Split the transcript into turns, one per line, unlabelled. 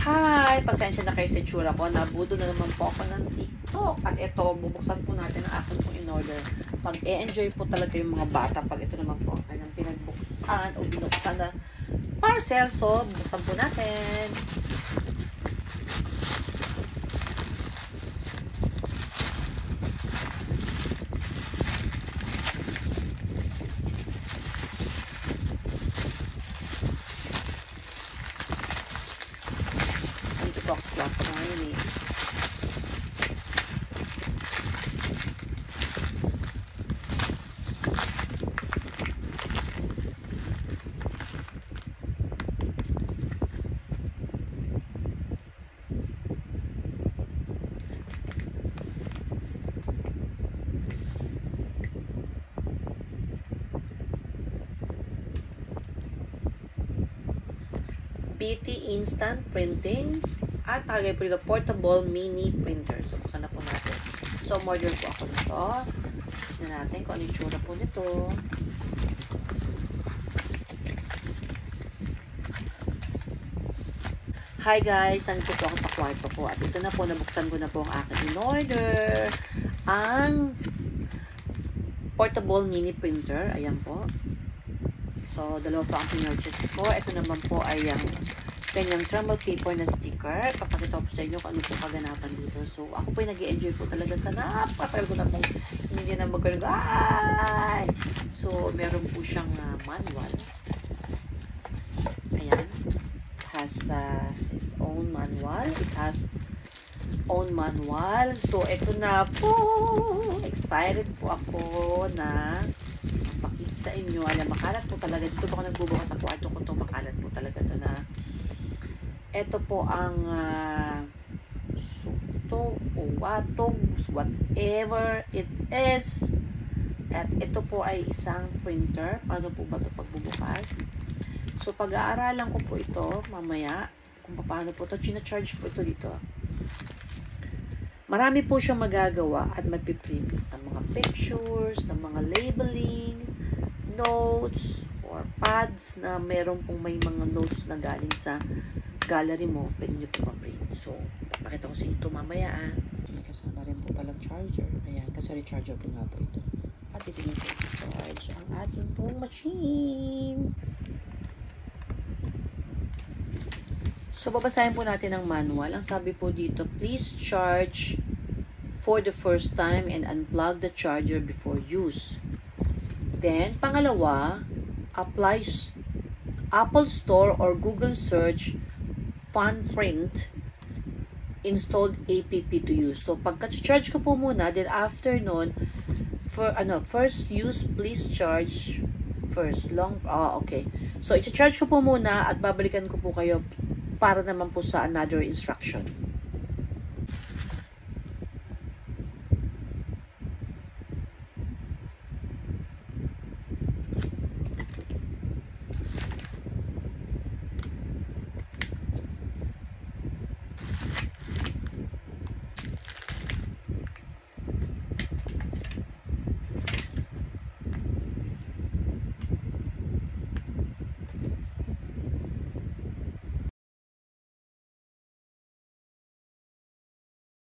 Hi! Pasensya na kayo sa itsura ko. Nabudo na naman po ako ng TikTok. At ito, bubuksan po natin ang akin pong in-order. Pag-e-enjoy po talaga yung mga bata pag ito naman po ang kanyang pinagbuksan o binuksan na parcel. So, buksan po natin. Box lang po ngayon eh. PT Instant Printing at tagay po dito portable mini printer. So, buksan na po natin. So, order po ako nito. Tignan natin kung ano yung tsura po nito. Hi guys! Nandito po ako sa kwarto ko. At ito na po, nabuksan ko na po ang aking in-order. Ang portable mini printer. Ayan po. So, dalawa pa ang pinurchase ko. Ito naman po ay ang kanyang thermal paper na sticker. Papakita ko sa inyo kung ano po kaganapan dito. So, ako po nag-i-enjoy po talaga sa napakatagal ko na pong hindi na magkalagay. So, meron po siyang manual. Ayan. It has his own manual. It has own manual. So, ito na po. Excited po ako na pakita sa inyo. Alam, makalat po talaga. Dito po ako nagbubukas sa kwarto ko to. Makalat po talaga to na ito po ang sukto o watog, whatever it is. At ito po ay isang printer. Paano po ba ito pagbubukas? So, pag-aaralan ko po ito mamaya kung paano po ito. China-charge po ito dito. Marami po siyang magagawa at mapiprint ng mga pictures, ng mga labeling, notes, or pads na meron pong may mga notes na galing sa gallery mo, pwede nyo po ma-print. So, pakita ko sa ito mamaya May kasama rin po palang charger. Ayan, kasi recharger po nga po ito. At ito nyo po i-charge ang ating pong machine. So, babasahin po natin ang manual. Ang sabi po dito, please charge for the first time and unplug the charger before use. Then, pangalawa, apply Apple Store or Google search FunPrint installed app to use. So, pagka-charge ko po muna, then after nun, for first use, please charge first. Okay. So, i-charge ko po muna at babalikan ko po kayo para naman po sa another instruction.